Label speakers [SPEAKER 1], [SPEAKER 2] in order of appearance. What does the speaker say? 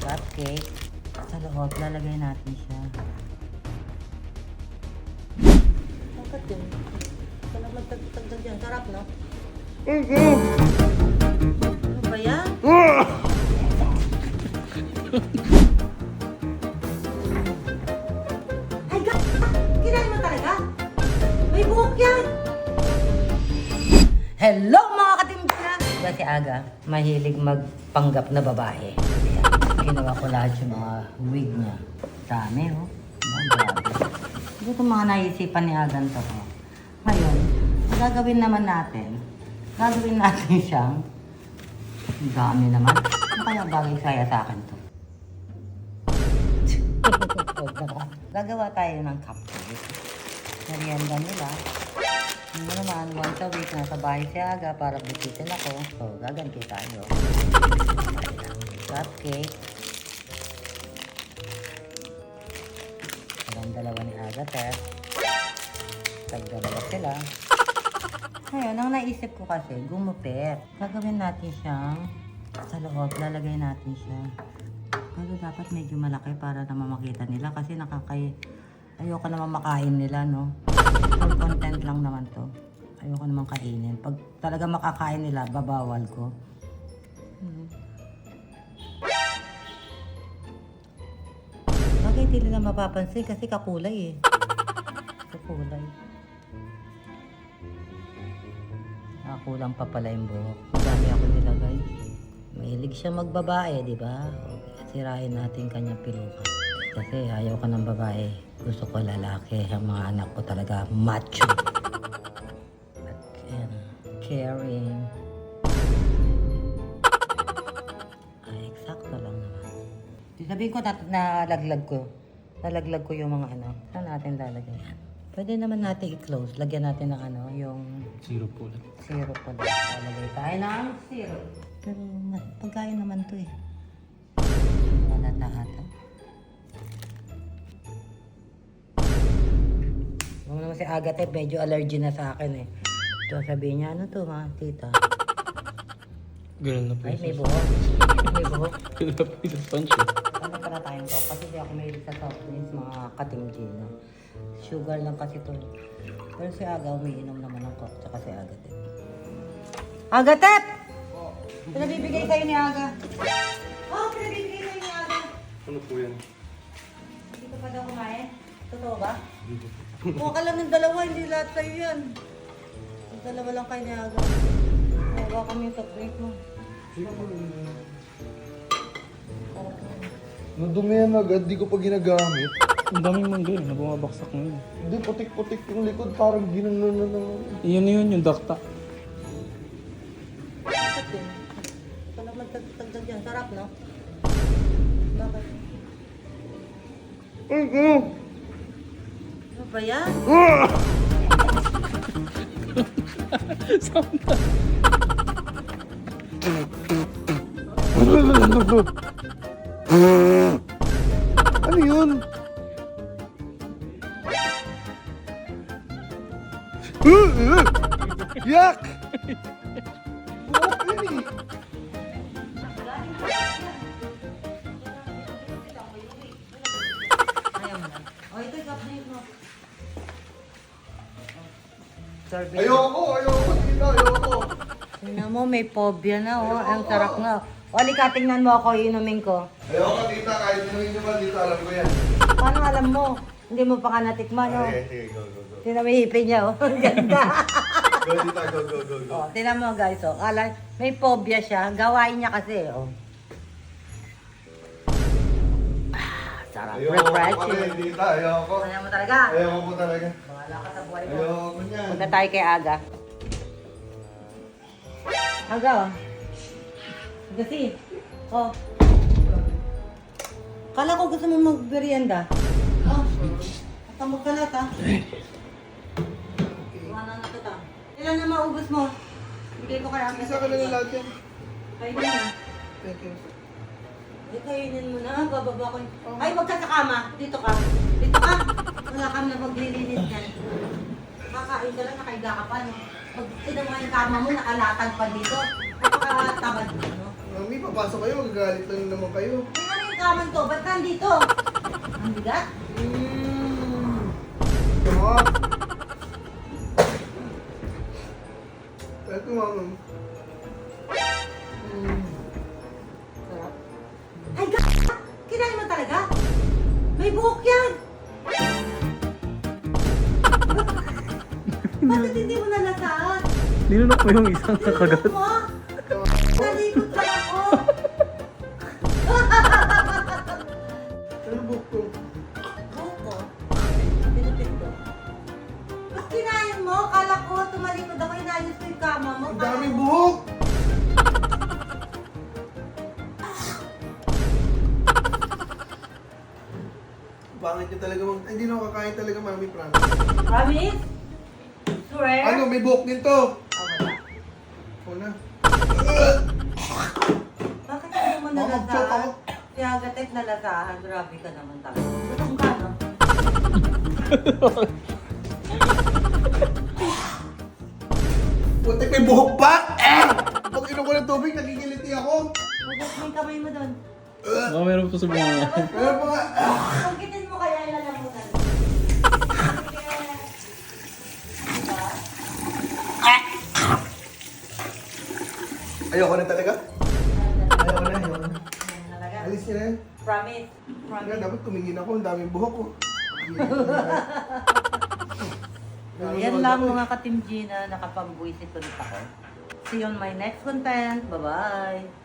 [SPEAKER 1] cupcake. Sa loob, lalagay natin siya. Bakit yun? Ito lang magtagtagdag yan. Sarap, no? Ano ba yan? Ay, kinain mo talaga? May buhok yan! Hello mga katimbira! Diba si Aga, mahilig magpanggap na babae. Ginawa ko lahat yung mga wig niya. Dami, oh. Grabe. Ito mga naisipan ni Agan to. Oh. Ngayon, ang gagawin naman natin, siyang, dami naman. Ano kaya bagay saya sa akin to? Gagawa tayo ng cupcake. Merienda nila. Ano naman, once a week nasa bahay si Aga para bisitin ako. So, gaganti tayo. Cupcake. Ang dalawa ni Aga, Tess. Tagdalawa sila. Ngayon, ang naisip ko kasi, gumupit. Gagawin natin siyang sa loob, lalagay natin siya. Pero dapat medyo malaki para naman makita nila kasi ayoko naman makain nila, no? For content lang naman to. Ayoko naman kainin. Pag talaga makakain nila, babawal ko. Bakit hindi nila mapapansin? Kasi kakulay eh. Kakulay. Kulang pa pala yung buhok. Madami ako nilagay. Mahilig siya magbabae, di ba? Sirain natin kanyang piluka. Kasi ayaw ka ng babae. Gusto ko lalaki. Ang mga anak ko talaga macho. At caring. Ay, eksakto lang naman. Sabihin ko nalaglag ko yung mga ano. Saan natin lalagay yan? Pwede naman natin i-close. Lagyan natin ng ano, yung
[SPEAKER 2] Syrup po lang.
[SPEAKER 1] syrup po lang. Lalagay tayo ng syrup. Pero pagkain naman to eh. Wala na ata. Huwag naman si Agatha, medyo allergy na sa akin eh. So sabihin niya, ano to ha, tita?
[SPEAKER 2] Ganun na po.
[SPEAKER 1] Ay, may buhok. May buhok.
[SPEAKER 2] Ganun na po yung sponge.
[SPEAKER 1] Ano pala tayong to? Kasi di ako mahilig sa soft drinks, mga katinggino. Sugar lang kasi to. Pero si Aga, umiinom naman ng coke, tsaka si Agatep. Agatep! Pinabibigay sa'yo ni Aga. Oh, pinabibigay sa'yo ni Aga.
[SPEAKER 2] Ano po yan?
[SPEAKER 1] Dito pa daw kumain? Totoo ba? Kuha ka lang ng dalawa, hindi lahat sa'yo yan. Yung dalawa lang kayo ni Aga. Kuha kami yung soft drink mo.
[SPEAKER 3] Nadumi yan agad, di ko pa ginagamit.
[SPEAKER 2] Ang daming mangga eh, nabumabaksak na yun.
[SPEAKER 3] Hindi, putik-putik yung likod, parang ginanon na naman.
[SPEAKER 2] Iyon na yun, yung dakta.
[SPEAKER 1] Bakit yun? Ito lang magtagtagdag yan. Sarap, no? Bakit? Ano ba yan?
[SPEAKER 3] Ano yun? Yak! Buhok yun eh.
[SPEAKER 1] Ayaw mo na. O, ito yung update mo. Sorbet.
[SPEAKER 3] Ayoko, dito, ayoko.
[SPEAKER 1] Tingnan mo, may phobia na, oh. Ang sarap nga. O, halika, tingnan mo ako, inumin ko.
[SPEAKER 3] Ayoko, tita, kahit inumin nyo ba dito, alam ko yan.
[SPEAKER 1] Paano alam mo? Hindi mo pa ka natikman, oh.
[SPEAKER 3] Sige, go.
[SPEAKER 1] Tingnan mo yung hipin niya, oh. Ang ganda.
[SPEAKER 3] Go, tita, go.
[SPEAKER 1] Oh, tingnan mo, guys, oh. May phobia siya. Gawain niya kasi, oh. Sarap.
[SPEAKER 3] Ayoko pa
[SPEAKER 1] Refreshing.
[SPEAKER 3] rin, tita, ayoko.
[SPEAKER 1] Kaya mo talaga.
[SPEAKER 3] Ayoko po talaga.
[SPEAKER 1] Bahala ka sa buhay mo.
[SPEAKER 3] Ayoko niyan.
[SPEAKER 1] Punta tayo kay Aga. Aga, oh. Kasi, oh. Kala ko gusto mo mag-merienda. Oh. Tamog ka lahat, ha? Iwanan na kita. Ilan na maubos mo? Bigay ko kay Aga.
[SPEAKER 3] Isa ka lang lahat yan.
[SPEAKER 1] Kainin mo na.
[SPEAKER 3] Thank you.
[SPEAKER 1] Ay, kainin mo na. Bababa ko. Ay, wag ka sa kama. Dito ka. Dito ka. Wala kami na maglilinis yan. Kakain ka lang, nakahiga ka pa, no? Pag tinan mo yung kama mo, nakalatag pa dito. Napakatabad mo, no?
[SPEAKER 3] Mami, papasok kayo, magagalit lang naman kayo.
[SPEAKER 1] Tingnan mo yung kaman to? Ba't nandito? Ang bigat?
[SPEAKER 3] Sarap. Ito mama.
[SPEAKER 1] Sarap. Ay, kinain mo talaga? May buhok yan! Bakit hindi mo nalasahan?
[SPEAKER 2] Ninunok mo yung isang nakagat.
[SPEAKER 1] Tinanong mo? Nalikot lang ako.
[SPEAKER 3] Ano buhok ko?
[SPEAKER 1] Buhok ko. Pinupit ko. Ba't kinain mo? Kala ko tumalikod ako, inayos ko yung kama mo.
[SPEAKER 3] Ang daming buhok! Pangit niya talaga mag... Hindi na ako kakain talaga, mami, promise.
[SPEAKER 1] Promise? Swear?
[SPEAKER 3] Ano, may buhok din to!
[SPEAKER 1] Ah, wala.
[SPEAKER 3] Una.
[SPEAKER 1] Bakit hindi mo
[SPEAKER 3] Mag-choke
[SPEAKER 1] nalasahan?
[SPEAKER 3] ako.
[SPEAKER 1] Kaya gatek nalasahan. Grabe ka naman talaga. Gutom ka, no?
[SPEAKER 3] Putik, may buhok pa! Pag inom ko ng tubig, nagigiliti ako.
[SPEAKER 1] Hugas mo yung kamay mo doon.
[SPEAKER 2] Baka meron pa sa mga...
[SPEAKER 3] Meron pa nga.
[SPEAKER 1] Pagkitin mo kaya yung lalamunan. Diba?
[SPEAKER 3] Ayoko na talaga. Ayoko na.
[SPEAKER 1] Talaga.
[SPEAKER 3] Alis niya na yan.
[SPEAKER 1] Promise.
[SPEAKER 3] Kaya
[SPEAKER 1] Promise.
[SPEAKER 3] dapat tumingin ako, ang daming buhok ko.
[SPEAKER 1] So, yan lang mga ka-Team Gina. Nakapang-buisit ulit ako. See you on my next content. Bye-bye!